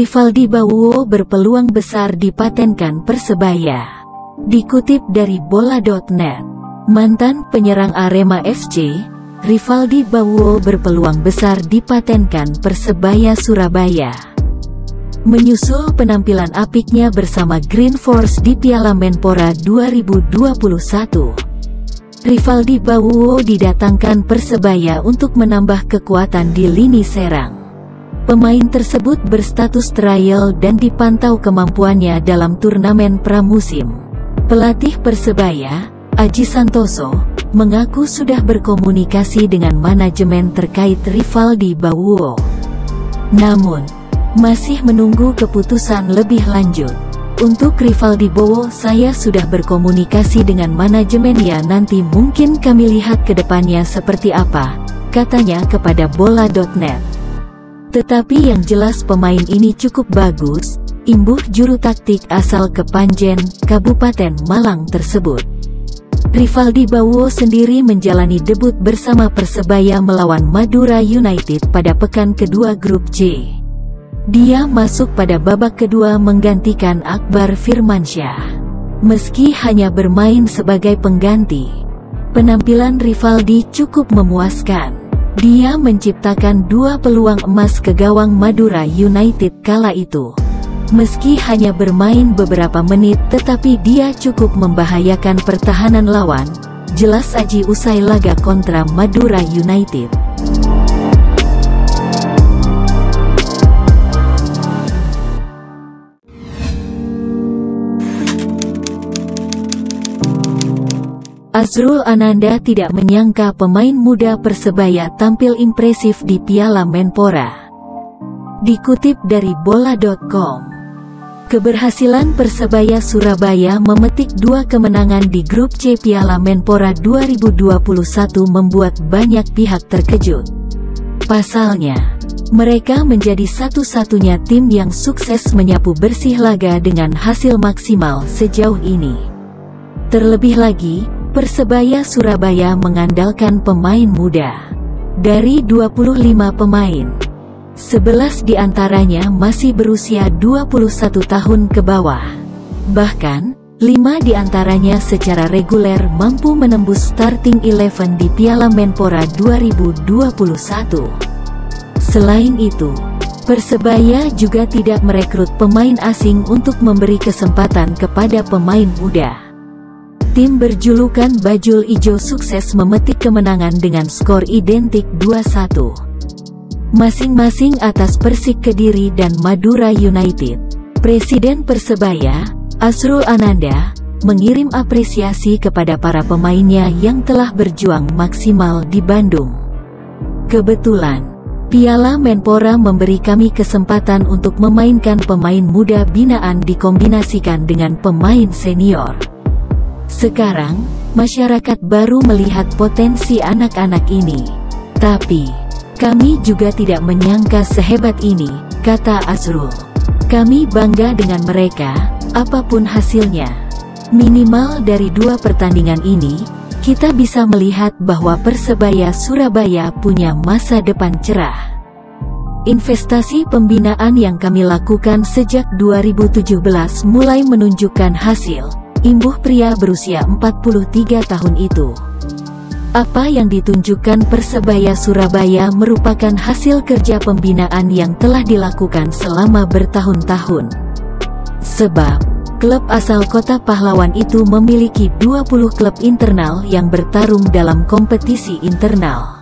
Rivaldi Bauwo berpeluang besar dipatenkan Persebaya. Dikutip dari bola.net, mantan penyerang Arema FC, Rivaldi Bauwo berpeluang besar dipatenkan Persebaya Surabaya. Menyusul penampilan apiknya bersama Green Force di Piala Menpora 2021, Rivaldi Bauwo didatangkan Persebaya untuk menambah kekuatan di lini serang. Pemain tersebut berstatus trial dan dipantau kemampuannya dalam turnamen pramusim. Pelatih Persebaya, Aji Santoso, mengaku sudah berkomunikasi dengan manajemen terkait Rivaldi Bauwo. Namun, masih menunggu keputusan lebih lanjut. Untuk Rivaldi Bauwo, saya sudah berkomunikasi dengan manajemen, ya nanti mungkin kami lihat ke depannya seperti apa, katanya kepada bola.net. Tetapi yang jelas pemain ini cukup bagus, imbuh juru taktik asal Kepanjen, Kabupaten Malang tersebut. Rivaldi Bauwo sendiri menjalani debut bersama Persebaya melawan Madura United pada pekan kedua grup C. Dia masuk pada babak kedua menggantikan Akbar Firmansyah. Meski hanya bermain sebagai pengganti, penampilan Rivaldi cukup memuaskan. Dia menciptakan 2 peluang emas ke gawang Madura United kala itu. Meski hanya bermain beberapa menit, tetapi dia cukup membahayakan pertahanan lawan, jelas Aji usai laga kontra Madura United. Azrul Ananda tidak menyangka pemain muda Persebaya tampil impresif di Piala Menpora. Dikutip dari bola.com, keberhasilan Persebaya Surabaya memetik 2 kemenangan di grup C Piala Menpora 2021 membuat banyak pihak terkejut. Pasalnya, mereka menjadi satu-satunya tim yang sukses menyapu bersih laga dengan hasil maksimal sejauh ini. Terlebih lagi, Persebaya Surabaya mengandalkan pemain muda. Dari 25 pemain, 11 diantaranya masih berusia 21 tahun ke bawah. Bahkan, 5 diantaranya secara reguler mampu menembus starting 11 di Piala Menpora 2021. Selain itu, Persebaya juga tidak merekrut pemain asing untuk memberi kesempatan kepada pemain muda. Tim berjulukan Bajul Ijo sukses memetik kemenangan dengan skor identik 2-1. Masing-masing atas Persik Kediri dan Madura United. Presiden Persebaya, Azrul Ananda, mengirim apresiasi kepada para pemainnya yang telah berjuang maksimal di Bandung. Kebetulan, Piala Menpora memberi kami kesempatan untuk memainkan pemain muda binaan dikombinasikan dengan pemain senior. Sekarang, masyarakat baru melihat potensi anak-anak ini. Tapi, kami juga tidak menyangka sehebat ini, kata Azrul. Kami bangga dengan mereka, apapun hasilnya. Minimal dari 2 pertandingan ini, kita bisa melihat bahwa Persebaya Surabaya punya masa depan cerah. Investasi pembinaan yang kami lakukan sejak 2017 mulai menunjukkan hasil, imbuh pria berusia 43 tahun itu. Apa yang ditunjukkan Persebaya Surabaya merupakan hasil kerja pembinaan yang telah dilakukan selama bertahun-tahun. Sebab, klub asal Kota Pahlawan itu memiliki 20 klub internal yang bertarung dalam kompetisi internal.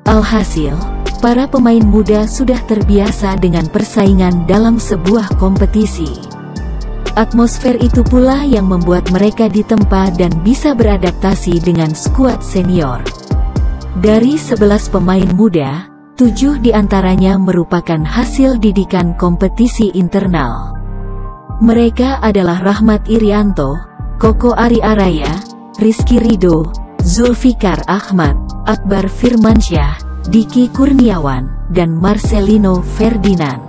Alhasil, para pemain muda sudah terbiasa dengan persaingan dalam sebuah kompetisi. Atmosfer itu pula yang membuat mereka ditempa dan bisa beradaptasi dengan skuad senior. Dari 11 pemain muda, 7 diantaranya merupakan hasil didikan kompetisi internal. Mereka adalah Rahmat Irianto, Koko Ari Araya, Rizky Ridho, Zulfikar Ahmad, Akbar Firmansyah, Diki Kurniawan, dan Marcelino Ferdinand.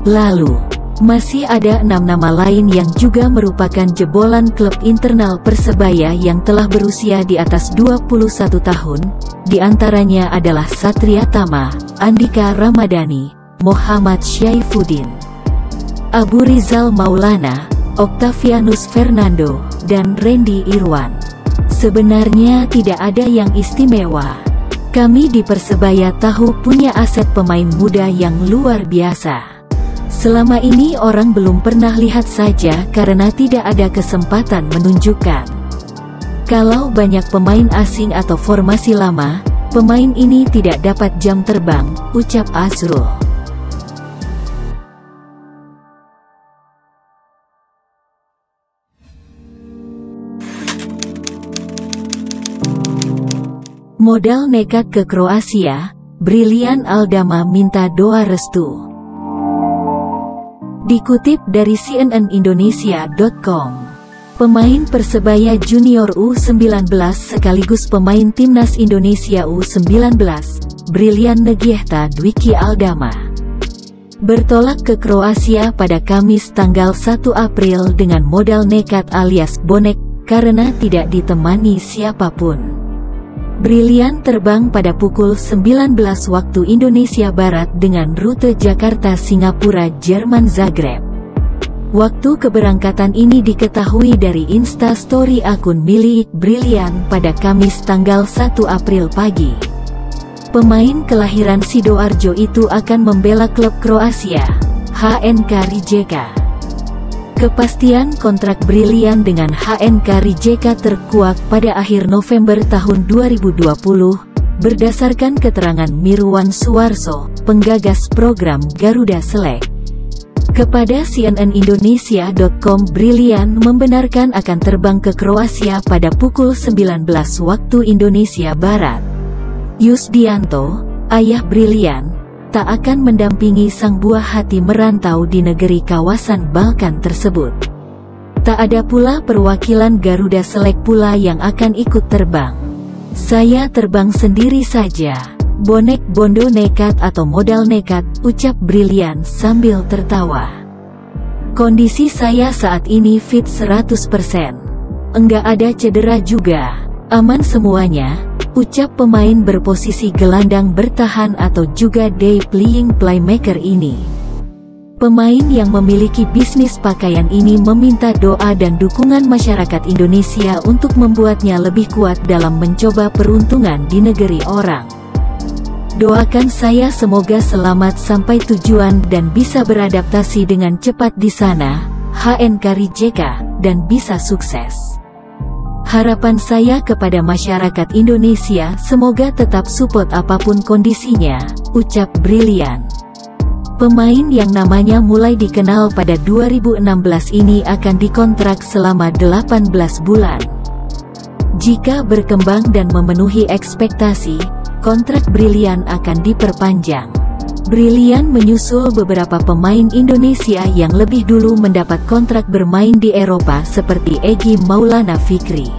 Lalu, masih ada 6 nama lain yang juga merupakan jebolan klub internal Persebaya yang telah berusia di atas 21 tahun, di antaranya adalah Satria Tama, Andika Ramadhani, Muhammad Syaifuddin. Abu Rizal Maulana, Octavianus Fernando, dan Randy Irwan. Sebenarnya tidak ada yang istimewa. Kami di Persebaya tahu punya aset pemain muda yang luar biasa. Selama ini orang belum pernah lihat saja karena tidak ada kesempatan menunjukkan. Kalau banyak pemain asing atau formasi lama, pemain ini tidak dapat jam terbang, ucap Azrul. Modal nekat ke Kroasia, Brilian Aldama minta doa restu. Dikutip dari cnnindonesia.com, pemain Persebaya Junior U19 sekaligus pemain Timnas Indonesia U19, Brilian Negiehta Dwiki Aldama, bertolak ke Kroasia pada Kamis tanggal 1 April dengan modal nekat alias bonek, karena tidak ditemani siapapun. Brilian terbang pada pukul 19 waktu Indonesia Barat dengan rute Jakarta-Singapura Jerman Zagreb. Waktu keberangkatan ini diketahui dari Instastory akun milik Brilian pada Kamis tanggal 1 April pagi. Pemain kelahiran Sidoarjo itu akan membela klub Kroasia, HNK Rijeka. Kepastian kontrak Brilian dengan HNK Rijeka terkuak pada akhir November tahun 2020, berdasarkan keterangan Mirwan Suwarso, penggagas program Garuda Select. Kepada cnnindonesia.com, Brilian membenarkan akan terbang ke Kroasia pada pukul 19 waktu Indonesia Barat. Yusdianto, ayah Brilian, tak akan mendampingi sang buah hati merantau di negeri kawasan Balkan tersebut. Tak ada pula perwakilan Garuda Select pula yang akan ikut terbang. Saya terbang sendiri saja. Bonek bondo nekat atau modal nekat, ucap Brilian sambil tertawa. Kondisi saya saat ini fit 100%. Enggak ada cedera juga. Aman semuanya, ucap pemain berposisi gelandang bertahan atau juga day playing playmaker ini. Pemain yang memiliki bisnis pakaian ini meminta doa dan dukungan masyarakat Indonesia untuk membuatnya lebih kuat dalam mencoba peruntungan di negeri orang. Doakan saya semoga selamat sampai tujuan dan bisa beradaptasi dengan cepat di sana, HNK Rijeka, dan bisa sukses. Harapan saya kepada masyarakat Indonesia semoga tetap support apapun kondisinya, ucap Brilian. Pemain yang namanya mulai dikenal pada 2016 ini akan dikontrak selama 18 bulan. Jika berkembang dan memenuhi ekspektasi, kontrak Brilian akan diperpanjang. Brilian menyusul beberapa pemain Indonesia yang lebih dulu mendapat kontrak bermain di Eropa seperti Egy Maulana Fikri,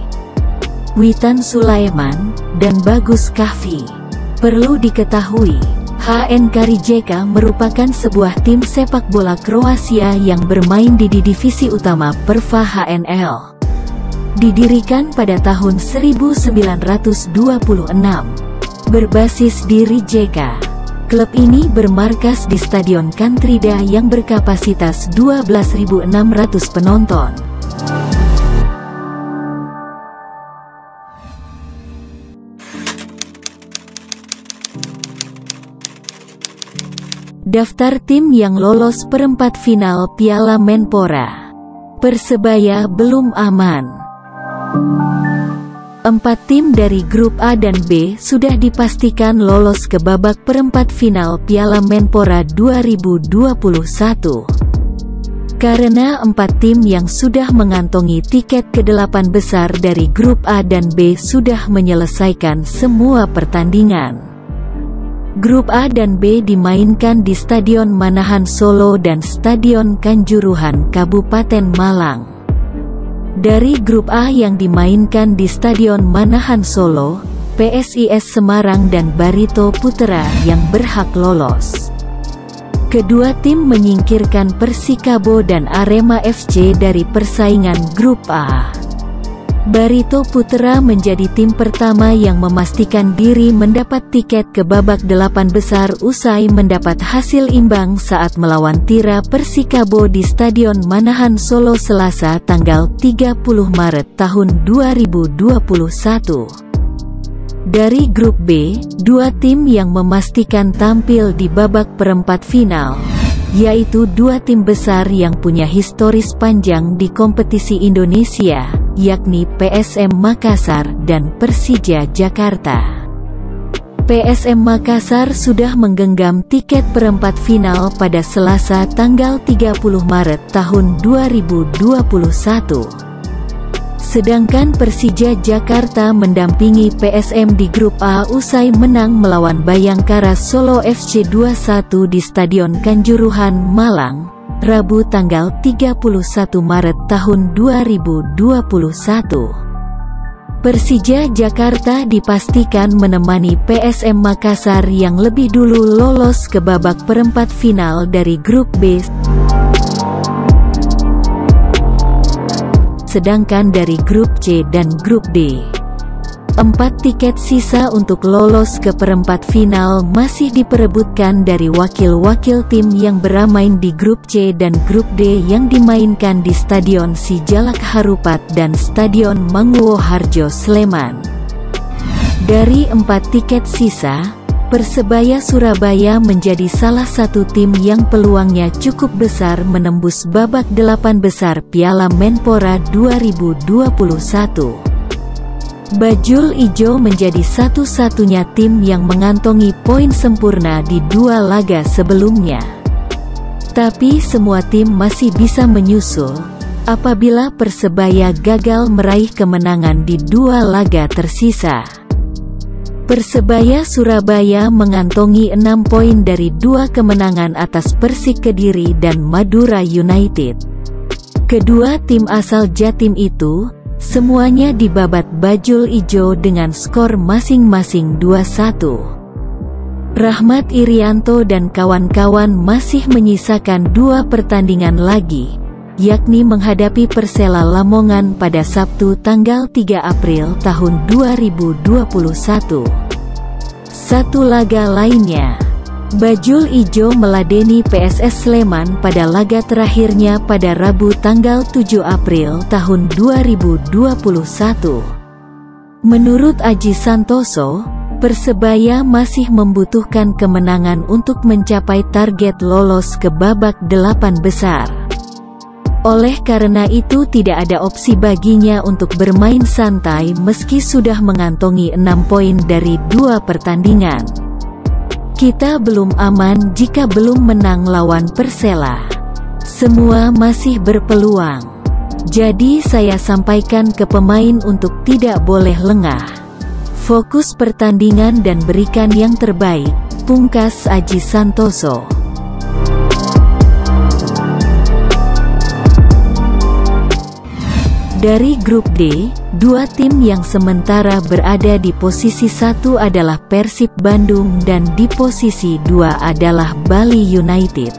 Witan Sulaiman, dan Bagus Kahvi. Perlu diketahui, HNK Rijeka merupakan sebuah tim sepak bola Kroasia yang bermain di divisi utama Prva HNL. Didirikan pada tahun 1926. Berbasis di Rijeka, klub ini bermarkas di Stadion Kantrida yang berkapasitas 12.600 penonton. Daftar tim yang lolos perempat final Piala Menpora. Persebaya belum aman. 4 tim dari grup A dan B sudah dipastikan lolos ke babak perempat final Piala Menpora 2021. Karena 4 tim yang sudah mengantongi tiket ke-8 besar dari grup A dan B sudah menyelesaikan semua pertandingan. Grup A dan B dimainkan di Stadion Manahan Solo dan Stadion Kanjuruhan Kabupaten Malang. Dari grup A yang dimainkan di Stadion Manahan Solo, PSIS Semarang dan Barito Putra yang berhak lolos. Kedua tim menyingkirkan Persikabo dan Arema FC dari persaingan grup A. Barito Putra menjadi tim pertama yang memastikan diri mendapat tiket ke babak 8 besar usai mendapat hasil imbang saat melawan Tira Persikabo di Stadion Manahan Solo Selasa tanggal 30 Maret tahun 2021. Dari grup B, dua tim yang memastikan tampil di babak perempat final, yaitu dua tim besar yang punya historis panjang di kompetisi Indonesia, yakni PSM Makassar dan Persija Jakarta. PSM Makassar sudah menggenggam tiket perempat final pada Selasa tanggal 30 Maret tahun 2021. Sedangkan Persija Jakarta mendampingi PSM di grup A usai menang melawan Bayangkara Solo FC 2-1 di Stadion Kanjuruhan, Malang, Rabu tanggal 31 Maret tahun 2021. Persija Jakarta dipastikan menemani PSM Makassar yang lebih dulu lolos ke babak perempat final dari grup B. Sedangkan dari grup C dan grup D, 4 tiket sisa untuk lolos ke perempat final masih diperebutkan dari wakil-wakil tim yang bermain di grup C dan grup D yang dimainkan di Stadion Sijalak Harupat dan Stadion Manguwo Harjo Sleman. Dari 4 tiket sisa, Persebaya Surabaya menjadi salah satu tim yang peluangnya cukup besar menembus babak 8 besar Piala Menpora 2021. Bajul Ijo menjadi satu-satunya tim yang mengantongi poin sempurna di 2 laga sebelumnya. Tapi semua tim masih bisa menyusul apabila Persebaya gagal meraih kemenangan di 2 laga tersisa. Persebaya Surabaya mengantongi 6 poin dari 2 kemenangan atas Persik Kediri dan Madura United. Kedua tim asal Jatim itu, semuanya dibabat Bajul Ijo dengan skor masing-masing 2-1. Rahmat Irianto dan kawan-kawan masih menyisakan 2 pertandingan lagi, yakni menghadapi Persela Lamongan pada Sabtu tanggal 3 April tahun 2021. Satu laga lainnya, Bajul Ijo meladeni PSS Sleman pada laga terakhirnya pada Rabu tanggal 7 April tahun 2021. Menurut Aji Santoso, Persebaya masih membutuhkan kemenangan untuk mencapai target lolos ke babak 8 besar. Oleh karena itu tidak ada opsi baginya untuk bermain santai meski sudah mengantongi 6 poin dari 2 pertandingan. Kita belum aman jika belum menang lawan Persela. Semua masih berpeluang. Jadi saya sampaikan ke pemain untuk tidak boleh lengah. Fokus pertandingan dan berikan yang terbaik, pungkas Aji Santoso. Dari grup D, 2 tim yang sementara berada di posisi 1 adalah Persib Bandung dan di posisi 2 adalah Bali United.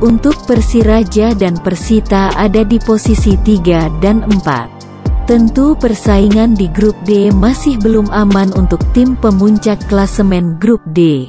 Untuk Persiraja dan Persita ada di posisi 3 dan 4. Tentu persaingan di grup D masih belum aman untuk tim pemuncak klasemen grup D.